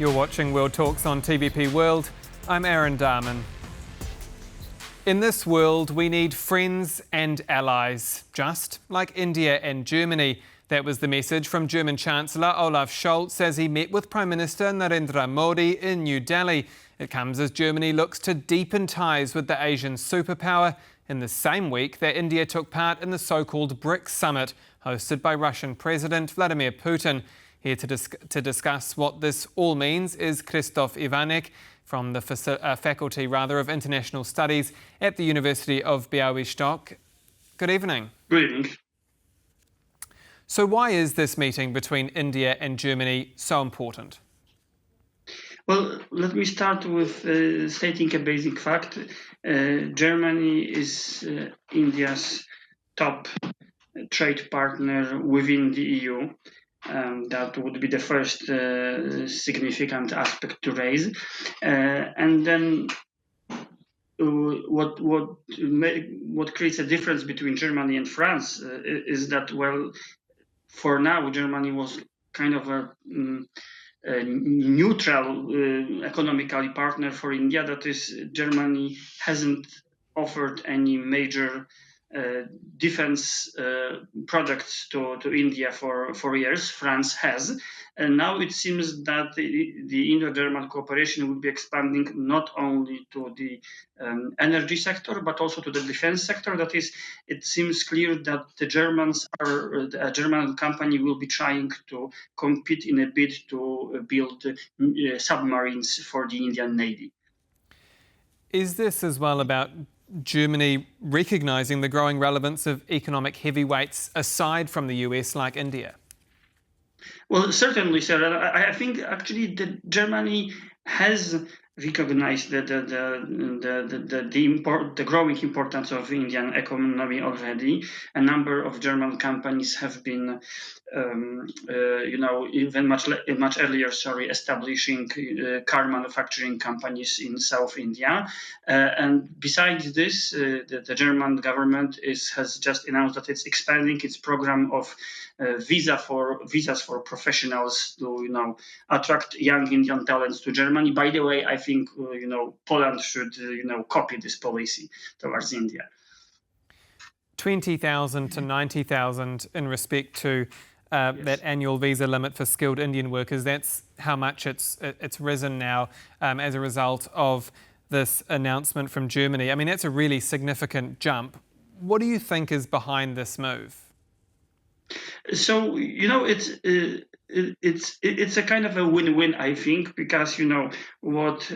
You're watching World Talks on TVP World. I'm Aaron Darman. In this world, we need friends and allies, just like India and Germany. That was the message from German Chancellor Olaf Scholz as he met with Prime Minister Narendra Modi in New Delhi. It comes as Germany looks to deepen ties with the Asian superpower in the same week that India took part in the so-called BRICS summit, hosted by Russian President Vladimir Putin. Here to discuss what this all means is Krzysztof Iwanek from the Faculty of International Studies at the University of Białystok. Good evening. Good evening. So why is this meeting between India and Germany so important? Well, let me start with stating a basic fact. Germany is India's top trade partner within the EU. That would be the first significant aspect to raise. And then what creates a difference between Germany and France is that, well, for now, Germany was kind of a neutral economically partner for India. That is, Germany hasn't offered any major defense products to India for years. France has. And now it seems that the Indo-German cooperation will be expanding not only to the energy sector, but also to the defense sector. That is, it seems clear that a German company will be trying to compete in a bid to build submarines for the Indian Navy. Is this as well about Germany recognising the growing relevance of economic heavyweights aside from the US like India? Well, certainly, sir. I think actually that Germany has recognized the growing importance of Indian economy already. A number of German companies have been, even much earlier, establishing car manufacturing companies in South India. And besides this, the German government has just announced that it's expanding its program of visas for professionals to attract young Indian talents to Germany. By the way, I think Poland should copy this policy towards India. 20,000 to 90,000 in respect to Yes. that annual visa limit for skilled Indian workers. That's how much it's risen now as a result of this announcement from Germany. I mean, that's a really significant jump. What do you think is behind this move? So it's a kind of a win-win, I think, because what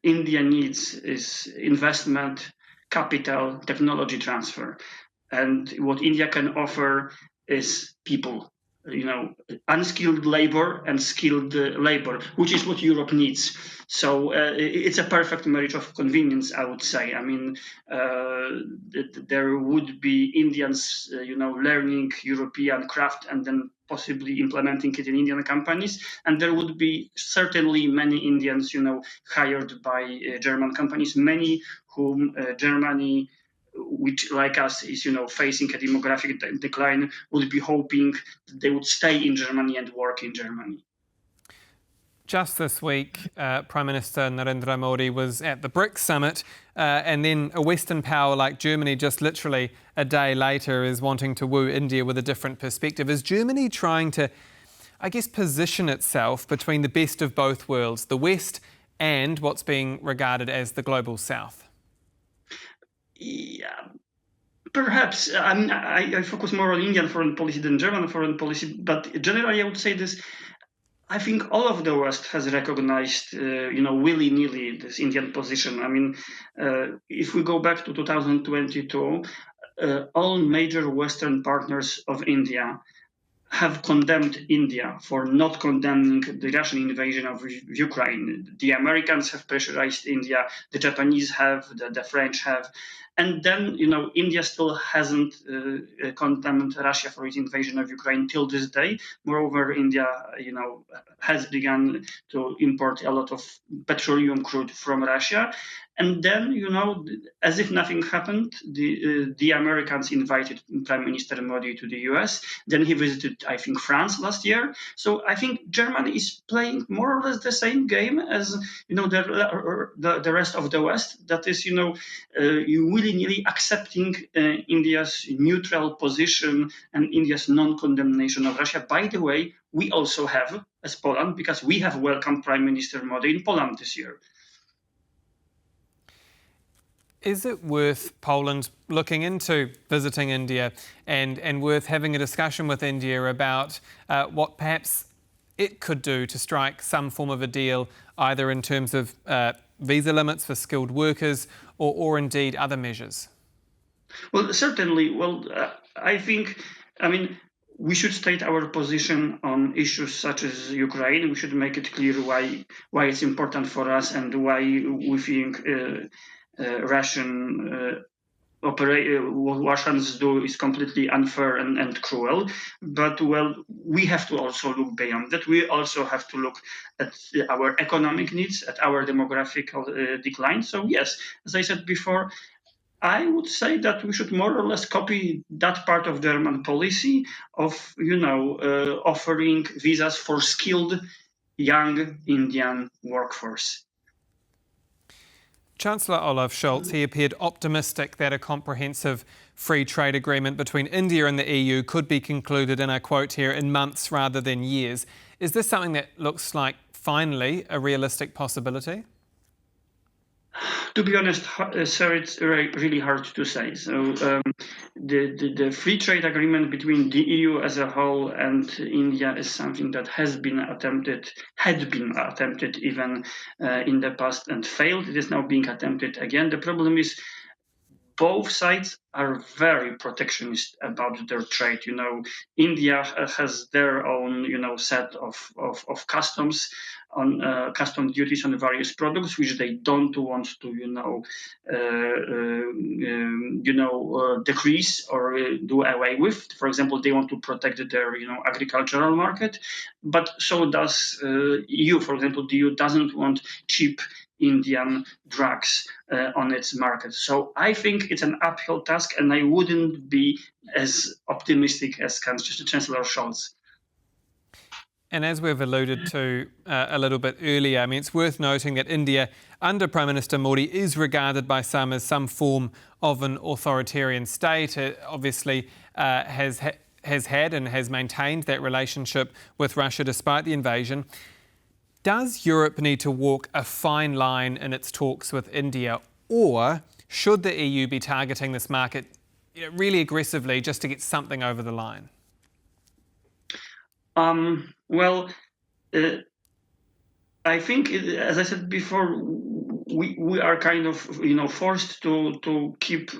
India needs is investment, capital, technology transfer, and what India can offer is people. Unskilled labor and skilled labor, which is what Europe needs. So it's a perfect marriage of convenience, I would say. I mean, there would be Indians, learning European craft and then possibly implementing it in Indian companies. And there would be certainly many Indians, hired by German companies, many whom Germany, which like us is facing a demographic decline, would be hoping that they would stay in Germany and work in Germany. Just this week, Prime Minister Narendra Modi was at the BRICS summit, and then a Western power like Germany just literally a day later is wanting to woo India with a different perspective. Is Germany trying to, position itself between the best of both worlds, the West and what's being regarded as the global South? Yeah, perhaps. I focus more on Indian foreign policy than German foreign policy, but generally I would say this. I think all of the West has recognized, willy-nilly this Indian position. I mean, if we go back to 2022, all major Western partners of India have condemned India for not condemning the Russian invasion of Ukraine. The Americans have pressurized India, the Japanese have, the French have. And then, India still hasn't condemned Russia for its invasion of Ukraine till this day. Moreover, India, has begun to import a lot of petroleum crude from Russia. And then, as if nothing happened, the Americans invited Prime Minister Modi to the US. Then he visited, I think, France last year. So I think Germany is playing more or less the same game as, the rest of the West. That is, you willy-nilly accepting India's neutral position and India's non-condemnation of Russia. By the way, we also have, as Poland, because we have welcomed Prime Minister Modi in Poland this year. Is it worth Poland looking into visiting India and worth having a discussion with India about what perhaps it could do to strike some form of a deal, either in terms of visa limits for skilled workers or indeed other measures? Well, certainly. Well, we should state our position on issues such as Ukraine. We should make it clear why it's important for us and why we think what Russians do is completely unfair and cruel. But, we have to also look beyond that. We also have to look at our economic needs, at our demographic decline. So, yes, as I said before, I would say that we should more or less copy that part of German policy of, offering visas for skilled young Indian workforce. Chancellor Olaf Scholz, he appeared optimistic that a comprehensive free trade agreement between India and the EU could be concluded, and I quote here, in months rather than years. Is this something that looks like finally a realistic possibility? To be honest, sir, it's really hard to say. So the free trade agreement between the EU as a whole and India is something that had been attempted even in the past and failed. It is now being attempted again. The problem is both sides are very protectionist about their trade. India has their own, set of customs on custom duties on various products, which they don't want to, decrease or do away with. For example, they want to protect their, agricultural market, but so does EU. For example, the EU doesn't want cheap Indian drugs on its market. So I think it's an uphill task, and I wouldn't be as optimistic as Chancellor Scholz. And as we've alluded to a little bit earlier, it's worth noting that India, under Prime Minister Modi, is regarded by some as some form of an authoritarian state. It obviously has had and has maintained that relationship with Russia despite the invasion. Does Europe need to walk a fine line in its talks with India, or should the EU be targeting this market really aggressively just to get something over the line? I think, as I said before, we are kind of, forced to keep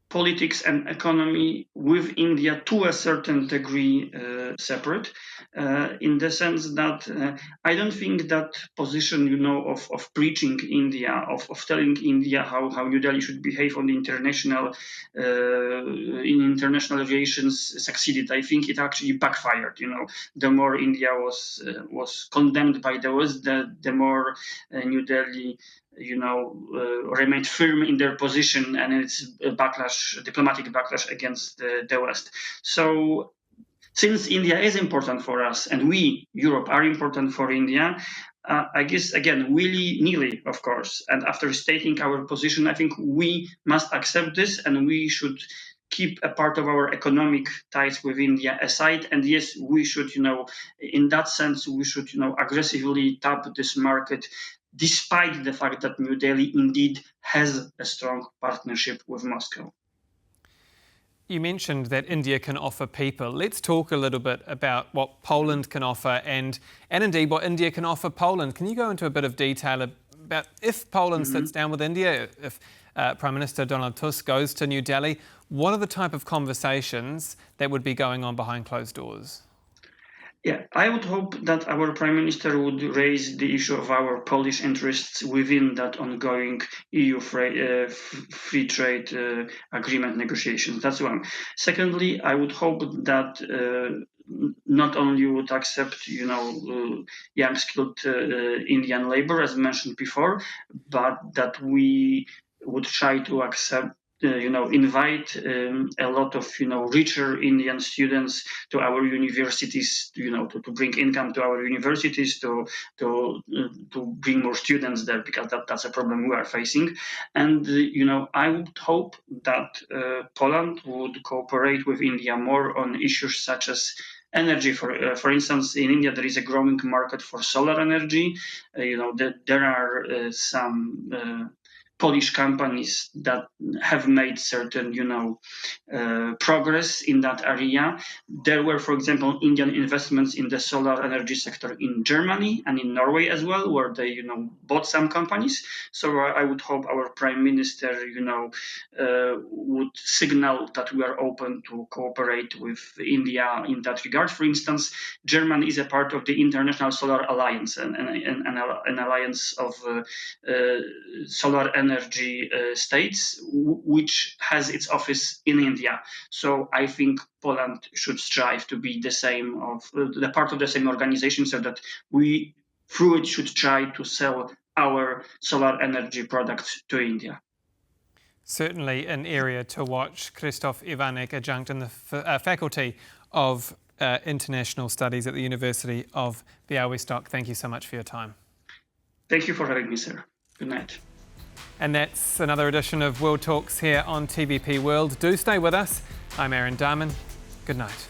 politics and economy with India to a certain degree separate, in the sense that I don't think that position, of preaching India, of telling India how New Delhi should behave on the international in international relations succeeded. I think it actually backfired. The more India was condemned by the West, the more New Delhi remained firm in their position and its diplomatic backlash against the West. So since India is important for us and we, Europe, are important for India, I guess, again, willy-nilly, of course, and after stating our position, I think we must accept this and we should keep a part of our economic ties with India aside. And yes, we should, in that sense, we should, aggressively tap this market, despite the fact that New Delhi indeed has a strong partnership with Moscow. You mentioned that India can offer people. Let's talk a little bit about what Poland can offer and indeed what India can offer Poland. Can you go into a bit of detail about if Poland sits down with India, if Prime Minister Donald Tusk goes to New Delhi, what are the type of conversations that would be going on behind closed doors? Yeah, I would hope that our Prime Minister would raise the issue of our Polish interests within that ongoing EU free trade agreement negotiations. That's one. Secondly, I would hope that not only would accept, young skilled Indian labor, as mentioned before, but that we would try to accept invite a lot of richer Indian students to our universities, to bring income to our universities, to bring more students there, because that's a problem we are facing. And I would hope that Poland would cooperate with India more on issues such as energy. For instance, in India there is a growing market for solar energy. There are some Polish companies that have made certain, progress in that area. There were, for example, Indian investments in the solar energy sector in Germany and in Norway as well, where they, bought some companies. So I would hope our Prime Minister, would signal that we are open to cooperate with India in that regard. For instance, Germany is a part of the International Solar Alliance, an alliance of solar energy states, which has its office in India. So I think Poland should strive to be the part of the same organization, so that we, through it, should try to sell our solar energy products to India. Certainly an area to watch. Krzysztof Iwanek, adjunct in the Faculty of International Studies at the University of Białystok. Thank you so much for your time. Thank you for having me, sir. Good night. And that's another edition of World Talks here on TVP World. Do stay with us. I'm Aaron Darman. Good night.